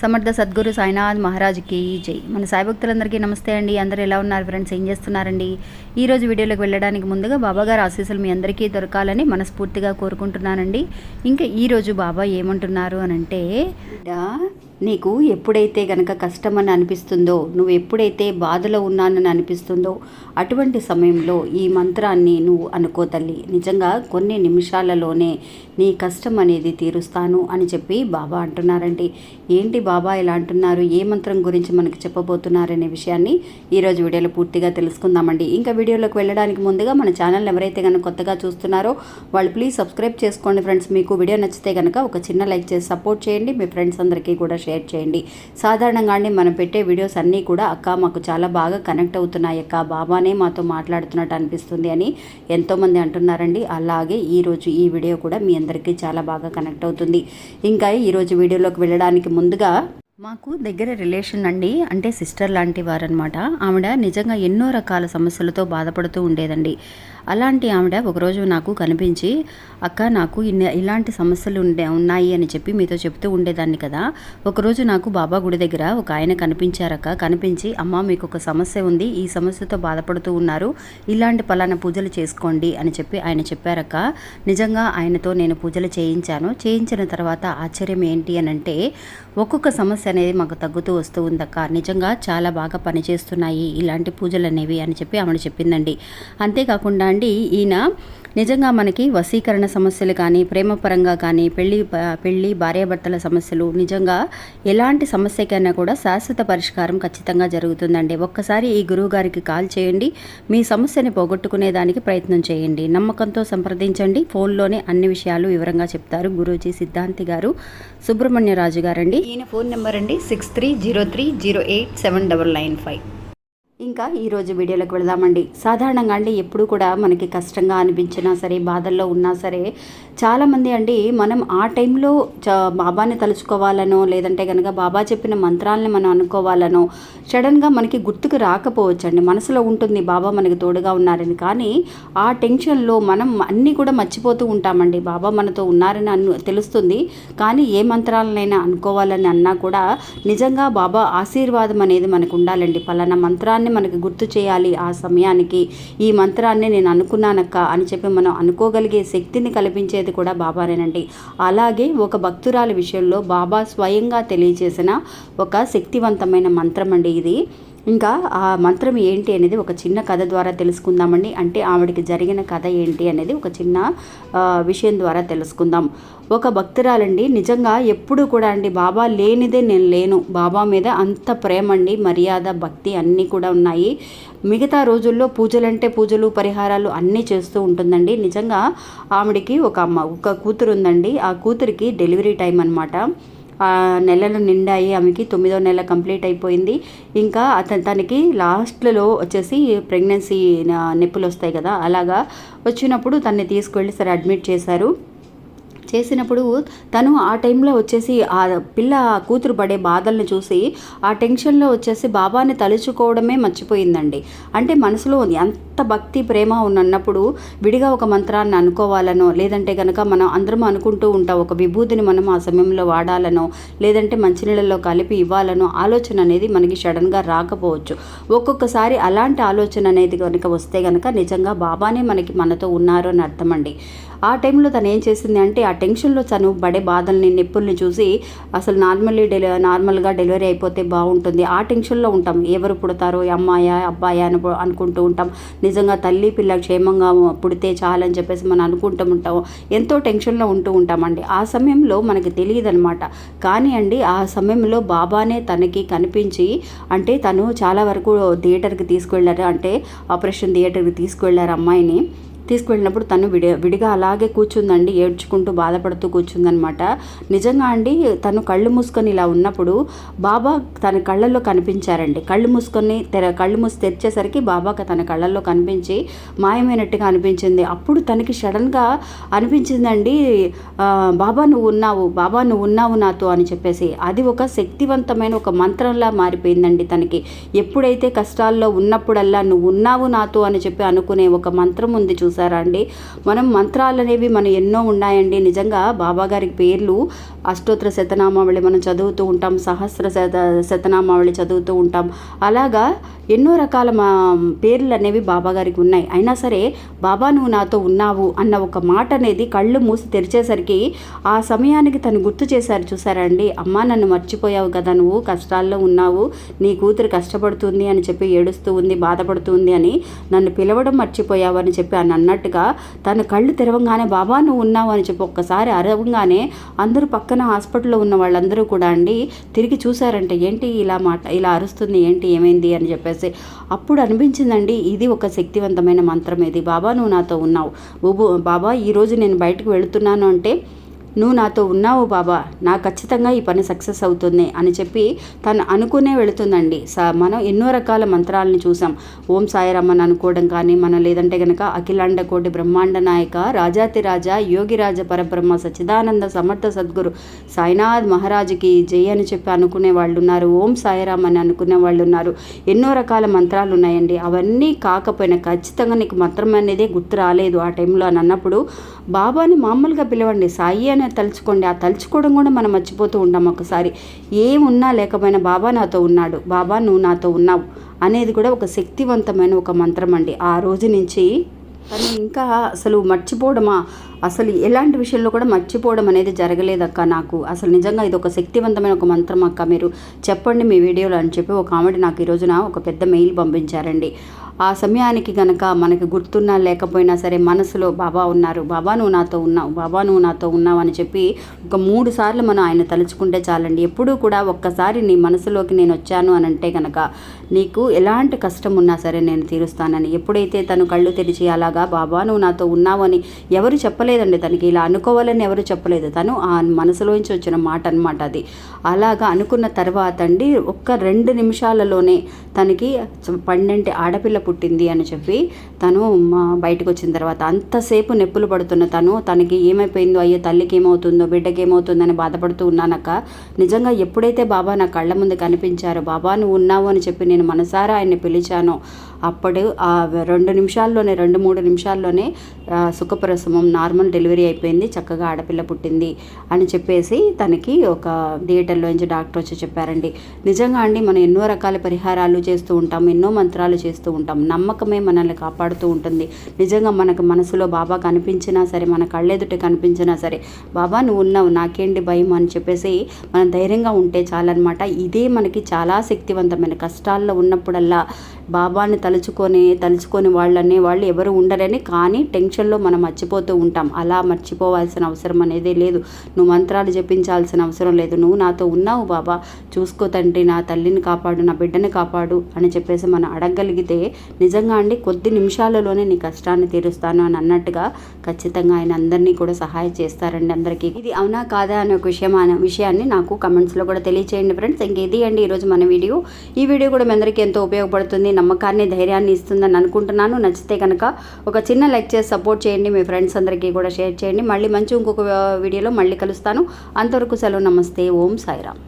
సమర్థ సద్గురు సాయినాథ్ మహారాజ్కి జై. మన సాయి భక్తులందరికీ నమస్తే అండి. అందరూ ఎలా ఉన్నారు ఫ్రెండ్స్? ఏం చేస్తున్నారండి? ఈరోజు వీడియోలోకి వెళ్ళడానికి ముందుగా బాబాగారు ఆశీస్సులు మీ అందరికీ దొరకాలని మనస్ఫూర్తిగా కోరుకుంటున్నానండి. ఇంకా ఈరోజు బాబా ఏమంటున్నారు అనంటే, నీకు ఎప్పుడైతే గనక కష్టమని అనిపిస్తుందో, నువ్వు ఎప్పుడైతే బాధలో ఉన్నానని అనిపిస్తుందో, అటువంటి సమయంలో ఈ మంత్రాన్ని నువ్వు అనుకో తల్లి. నిజంగా కొన్ని నిమిషాలలోనే నీ కష్టం అనేది తీరుస్తాను అని చెప్పి బాబా అంటున్నారండి. ఏంటి బాబా ఇలా అంటున్నారు, ఏ మంత్రం గురించి మనకి చెప్పబోతున్నారనే విషయాన్ని ఈరోజు వీడియోలో పూర్తిగా తెలుసుకుందామండి. ఇంకా వీడియోలోకి వెళ్ళడానికి ముందుగా మన ఛానల్ ఎవరైతే కనుక కొత్తగా చూస్తున్నారో వాళ్ళు ప్లీజ్ సబ్స్క్రైబ్ చేసుకోండి ఫ్రెండ్స్. మీకు వీడియో నచ్చితే కనుక ఒక చిన్న లైక్ చేసి సపోర్ట్ చేయండి. మీ ఫ్రెండ్స్ అందరికీ కూడా షేర్ చేయండి. సాధారణంగానే మనం పెట్టే వీడియోస్ అన్నీ కూడా అక్క మాకు చాలా బాగా కనెక్ట్ అవుతున్నాయి అక్క, బాబానే మాతో మాట్లాడుతున్నట్టు అనిపిస్తుంది అని ఎంతోమంది అంటున్నారండి. అలాగే ఈరోజు ఈ వీడియో కూడా మీ అందరికీ చాలా బాగా కనెక్ట్ అవుతుంది. ఇంకా ఈరోజు వీడియోలోకి వెళ్ళడానికి ముందుగా, మాకు దగ్గర రిలేషన్ అండి, అంటే సిస్టర్ లాంటి వారనమాట. ఆవిడ నిజంగా ఎన్నో రకాల సమస్యలతో బాధపడుతూ ఉండేదండి. అలాంటి ఆవిడ ఒకరోజు నాకు కనిపించి, అక్క నాకు ఇలాంటి సమస్యలు ఉన్నాయి అని చెప్పి మీతో చెప్తూ ఉండేదాన్ని కదా. ఒకరోజు నాకు బాబా గుడి దగ్గర ఒక ఆయన కనిపించారక్క. కనిపించి, అమ్మ మీకు ఒక సమస్య ఉంది, ఈ సమస్యతో బాధపడుతూ ఉన్నారు, ఇలాంటి పలానా పూజలు చేసుకోండి అని చెప్పి ఆయన చెప్పారక్క. నిజంగా ఆయనతో నేను పూజలు చేయించాను. చేయించిన తర్వాత ఆశ్చర్యం ఏంటి అని అంటే, ఒక్కొక్క సమస్య అనేది మాకు తగ్గుతూ వస్తూ ఉందక్క. నిజంగా చాలా బాగా పనిచేస్తున్నాయి ఇలాంటి పూజలు అనేవి అని చెప్పి ఆవిడ చెప్పిందండి. అంతేకాకుండా అండి, ఈయన నిజంగా మనకి వశీకరణ సమస్యలు కానీ, ప్రేమ పరంగా కానీ, పెళ్ళి భార్యాభర్తల సమస్యలు, నిజంగా ఎలాంటి సమస్యకైనా కూడా శాశ్వత పరిష్కారం ఖచ్చితంగా జరుగుతుందండి. ఒక్కసారి ఈ గురువు గారికి కాల్ చేయండి, మీ సమస్యని పోగొట్టుకునేదానికి ప్రయత్నం చేయండి. నమ్మకంతో సంప్రదించండి. ఫోన్లోనే అన్ని విషయాలు వివరంగా చెప్తారు గురూజీ సిద్ధాంతి గారు, సుబ్రహ్మణ్యరాజు గారండి. ఈయన ఫోన్ నెంబర్ అండి 6303087995. ఇంకా ఈరోజు వీడియోలోకి వెళదామండి. సాధారణంగా అండి ఎప్పుడు కూడా మనకి కష్టంగా అనిపించినా సరే, బాధల్లో ఉన్నా సరే, చాలామంది అండి మనం ఆ టైంలో బాబాని తలుచుకోవాలనో, లేదంటే కనుక బాబా చెప్పిన మంత్రాలని మనం అనుకోవాలనో సడన్గా మనకి గుర్తుకు రాకపోవచ్చండి. మనసులో ఉంటుంది బాబా మనకి తోడుగా ఉన్నారని, కానీ ఆ టెన్షన్లో మనం అన్నీ కూడా మర్చిపోతూ ఉంటామండి. బాబా మనతో ఉన్నారని తెలుస్తుంది, కానీ ఏ మంత్రాలనైనా అనుకోవాలని అన్నా కూడా నిజంగా బాబా ఆశీర్వాదం అనేది మనకు ఉండాలండి. పలానా మంత్రాన్ని మనకి గుర్తు చేయాలి, ఆ సమయానికి ఈ మంత్రాన్ని నేను అనుకున్నానక్క అని చెప్పి మనం అనుకోగలిగే శక్తిని కల్పించేది కూడా బాబానేనండి. అలాగే ఒక భక్తురాలి విషయంలో బాబా స్వయంగా తెలియజేసిన ఒక శక్తివంతమైన మంత్రం అండి ఇది. ఇంకా ఆ మంత్రం ఏంటి అనేది ఒక చిన్న కథ ద్వారా తెలుసుకుందామండి. అంటే ఆవిడకి జరిగిన కథ ఏంటి అనేది ఒక చిన్న విషయం ద్వారా తెలుసుకుందాం. ఒక భక్తురాలండి, నిజంగా ఎప్పుడు కూడా అండి బాబా లేనిదే నేను లేను, బాబా మీద అంత ప్రేమ అండి, మర్యాద, భక్తి అన్నీ కూడా ఉన్నాయి. మిగతా రోజుల్లో పూజలంటే పూజలు, పరిహారాలు అన్నీ చేస్తూ ఉంటుందండి. నిజంగా ఆవిడికి ఒక కూతురు ఉందండి. ఆ కూతురికి డెలివరీ టైం అనమాట. నెలలు నిండాయి, ఆమెకి 9వ నెల కంప్లీట్ అయిపోయింది. ఇంకా తనకి లాస్ట్లో వచ్చేసి ప్రెగ్నెన్సీ నొప్పులు వస్తాయి కదా, అలాగా వచ్చినప్పుడు తనని తీసుకువెళ్ళి సరే అడ్మిట్ చేశారు. చేసినప్పుడు తను ఆ టైంలో వచ్చేసి ఆ పిల్ల కూతురు పడే బాధల్ని చూసి ఆ టెన్షన్లో వచ్చేసి బాబాని తలుచుకోవడమే మర్చిపోయిందండి. అంటే మనసులో ఎంత భక్తి ప్రేమ ఉన్నప్పుడు విడిగా ఒక మంత్రాన్ని అనుకోవాలనో, లేదంటే కనుక మనం అందరం అనుకుంటూ ఉంటాం ఒక విభూతిని మనం ఆ సమయంలో వాడాలనో, లేదంటే మంచినీళ్ళలో కలిపి ఇవ్వాలనో ఆలోచన అనేది మనకి సడన్గా రాకపోవచ్చు. ఒక్కొక్కసారి అలాంటి ఆలోచన అనేది కనుక వస్తే కనుక నిజంగా బాబానే మనతో ఉన్నారు అని అర్థం అండి. ఆ టైంలో తను ఏం చేసింది అంటే, ఆ టెన్షన్లో తను పడే బాధల్ని, నొప్పుల్ని చూసి అసలు నార్మల్గా డెలివరీ అయిపోతే బాగుంటుంది, ఆ టెన్షన్లో ఉంటాం. ఎవరు పుడతారో, అమ్మాయా అబ్బాయా అని అనుకుంటూ ఉంటాం. నిజంగా తల్లి పిల్ల క్షేమంగా పుడితే చాలని చెప్పేసి మనం అనుకుంటూ ఉంటాం. ఎంతో టెన్షన్లో ఉంటూ ఉంటామండి. ఆ సమయంలో మనకి తెలియదు అనమాట. కానీ అండి ఆ సమయంలో బాబానే తనకి కనిపించి, అంటే తను చాలా వరకు థియేటర్కి తీసుకువెళ్ళారు, అంటే ఆపరేషన్ థియేటర్కి తీసుకువెళ్ళారు అమ్మాయిని. తీసుకువెళ్ళినప్పుడు తను విడిగా అలాగే కూర్చుందండి, ఏడ్చుకుంటూ బాధపడుతూ కూర్చుందనమాట. నిజంగా అండి తను కళ్ళు మూసుకొని ఇలా ఉన్నప్పుడు బాబా తన కళ్ళల్లో కనిపించారండి. కళ్ళు మూసి తెరిచేసరికి బాబా తన కళ్ళల్లో కనిపించి మాయమైనట్టుగా అనిపించింది. అప్పుడు తనకి సడన్గా అనిపించిందండి, బాబా నువ్వు ఉన్నావు నాతో అని చెప్పేసి. అది ఒక శక్తివంతమైన ఒక మంత్రంలా మారిపోయిందండి తనకి. ఎప్పుడైతే కష్టాల్లో ఉన్నప్పుడల్లా నువ్వు ఉన్నావు నాతో అని చెప్పి అనుకునే ఒక మంత్రం ఉంది చూసి చూసారా అండి. మనం మంత్రాలు అనేవి మనం ఎన్నో ఉన్నాయండి. నిజంగా బాబాగారికి పేర్లు అష్టోత్తర శతనామావళి మనం చదువుతూ ఉంటాం, సహస్ర శతనామావళి చదువుతూ ఉంటాం. అలాగా ఎన్నో రకాల పేర్లు అనేవి బాబాగారికి ఉన్నాయి. అయినా సరే బాబా నువ్వు నాతో ఉన్నావు అన్న ఒక మాట అనేది కళ్ళు మూసి తెరిచేసరికి ఆ సమయానికి తను గుర్తు చేశారు చూసారా అండి. అమ్మా నన్ను మర్చిపోయావు కదా, నువ్వు కష్టాల్లో ఉన్నావు, నీ కూతురు కష్టపడుతుంది అని చెప్పి ఏడుస్తూ ఉంది, బాధపడుతుంది అని నన్ను పిలవడం మర్చిపోయావు అని చెప్పి అని అన్నట్టుగా తను కళ్ళు తెరవంగానే బాబా నువ్వు ఉన్నావు అని చెప్పి ఒక్కసారి అరవంగానే అందరూ పక్కన హాస్పిటల్లో ఉన్న వాళ్ళందరూ కూడా అండి తిరిగి చూసారంటే ఏంటి ఇలా అరుస్తుంది, ఏంటి ఏమైంది అని చెప్పేసి అప్పుడు అనిపించిందండి ఇది ఒక శక్తివంతమైన మంత్రం. ఇది బాబా నువ్వు నాతో ఉన్నావు, బాబా ఈరోజు నేను బయటకు వెళుతున్నాను అంటే నువ్వు నాతో ఉన్నావు బాబా, నాకు ఖచ్చితంగా ఈ పని సక్సెస్ అవుతుంది అని చెప్పి తను అనుకునే వెళుతుందండి. మనం ఎన్నో రకాల మంత్రాలను చూసాం. ఓం సాయిరామ్ అని అనుకోవడం కానీ, మనం లేదంటే కనుక అఖిలాండ కోటి బ్రహ్మాండ నాయక రాజాతిరాజా యోగిరాజ పరబ్రహ్మ సచ్చిదానంద సమర్థ సద్గురు సాయినాథ్ మహారాజుకి జై అని చెప్పి అనుకునే వాళ్ళు ఉన్నారు. ఓం సాయిరామ్ అని అనుకునే వాళ్ళు ఉన్నారు. ఎన్నో రకాల మంత్రాలు ఉన్నాయండి. అవన్నీ కాకపోయినా ఖచ్చితంగా నీకు మంత్రం అనేది గుర్తు రాలేదు ఆ టైంలో అని అన్నప్పుడు బాబాని మామూలుగా పిలవండి, సాయి అని తలుచుకోండి. ఆ తలుచుకోవడం కూడా మనం మర్చిపోతూ ఉంటాం ఒకసారి. ఏమున్నా లేకపోయినా బాబా నాతో ఉన్నాడు, బాబా నువ్వు నాతో ఉన్నావు అనేది కూడా ఒక శక్తివంతమైన ఒక మంత్రం అండి. ఆ రోజు నుంచి తను ఇంకా అసలు మర్చిపోవడమా, అసలు ఎలాంటి విషయంలో కూడా మర్చిపోవడం అనేది జరగలేదక్క నాకు. అసలు నిజంగా ఇది ఒక శక్తివంతమైన ఒక మంత్రం అక్క, మీరు చెప్పండి మీ వీడియోలో అని చెప్పి ఒక ఆమె నాకు ఈ రోజున ఒక పెద్ద మెయిల్ పంపించారండి. ఆ సమయానికి కనుక మనకి గుర్తున్నా లేకపోయినా సరే మనసులో బాబా ఉన్నారు, బాబా నువ్వు నాతో ఉన్నావు, బాబా నువ్వు నాతో ఉన్నావు అని చెప్పి ఒక 3 సార్లు మనం ఆయన తలుచుకుంటే చాలండి. ఎప్పుడూ కూడా ఒక్కసారి నీ మనసులోకి నేను వచ్చాను అని అంటే కనుక నీకు ఎలాంటి కష్టం ఉన్నా సరే నేను తీరుస్తానని. ఎప్పుడైతే తను కళ్ళు తెరిచి అలాగా బాబా నువ్వు నాతో ఉన్నావు అని ఎవరు చెప్పలేదండి, తనకి ఇలా అనుకోవాలని ఎవరు చెప్పలేదు, తను ఆ మనసులోంచి వచ్చిన మాట అనమాట అది. అలాగా అనుకున్న తర్వాత అండి ఒక్క 2 నిమిషాలలోనే తనకి 12 ఆడపిల్ల పుట్టింది అని చెప్పి తను బయటకు వచ్చిన తర్వాత అంతసేపు నొప్పులు పడుతున్న తనకి ఏమైపోయిందో, అయ్యో తల్లికి ఏమవుతుందో, బిడ్డకి ఏమవుతుందని బాధపడుతూ ఉన్నానక్క. నిజంగా ఎప్పుడైతే బాబా నా కళ్ళ ముందు కనిపించారో, బాబా నువ్వు ఉన్నావు అని చెప్పి నేను మనసారా ఆయన్ని పిలిచానో అప్పుడు ఆ 2-3 నిమిషాల్లోనే సుఖప్రసవం నార్మల్ డెలివరీ అయిపోయింది, చక్కగా ఆడపిల్ల పుట్టింది అని చెప్పేసి తనకి ఒక థియేటర్లోంచి డాక్టర్ వచ్చి చెప్పారండి. నిజంగా అండి మనం ఎన్నో రకాల పరిహారాలు చేస్తూ ఉంటాం, ఎన్నో మంత్రాలు చేస్తూ ఉంటాం. నమ్మకమే మనల్ని కాపాడుతూ ఉంటుంది. నిజంగా మనకు మనసులో బాబా కనిపించినా సరే, మన కళ్ళెదుట కనిపించినా సరే బాబా నువ్వు ఉన్నావు నాకేంటి భయం అని చెప్పేసి మనం ధైర్యంగా ఉంటే చాలన్నమాట. ఇదే మనకి చాలా శక్తివంతమైన. కష్టాల్లో ఉన్నప్పుడల్లా బాబాని తలుచుకొని వాళ్ళు ఎవరు ఉండరని, కానీ టెన్షన్లో మనం మర్చిపోతూ ఉంటాం. అలా మర్చిపోవాల్సిన అవసరం అనేది లేదు. నువ్వు మంత్రాలు జపించాల్సిన అవసరం లేదు. నువ్వు నాతో ఉన్నావు బాబా, చూసుకో తండ్రి, నా తల్లిని కాపాడు, నా బిడ్డని కాపాడు అని చెప్పేసి మనం అడగగలిగితే నిజంగా అండి కొద్ది నిమిషాలలోనే నీ కష్టాన్ని తీరుస్తాను అని అన్నట్టుగా ఖచ్చితంగా ఆయన అందరినీ కూడా సహాయం చేస్తారండి అందరికీ. ఇది అవునా కాదా అనే ఒక విషయాన్ని నాకు కమెంట్స్లో కూడా తెలియచేయండి ఫ్రెండ్స్. ఇంకేది అండి ఈరోజు మన వీడియో. ఈ వీడియో కూడా మీ అందరికీ ఎంతో ఉపయోగపడుతుంది, నమ్మకాన్ని ధైర్యాన్ని ఇస్తుందని అనుకుంటున్నాను. నచ్చితే కనుక ఒక చిన్న లైక్ చేసి సపోర్ట్ చేయండి, మీ ఫ్రెండ్స్ అందరికీ కూడా షేర్ చేయండి. మళ్ళీ ఇంకొక వీడియోలో మళ్ళీ కలుస్తాను. అంతవరకు సెలవు, నమస్తే, ఓం సాయిరామ్.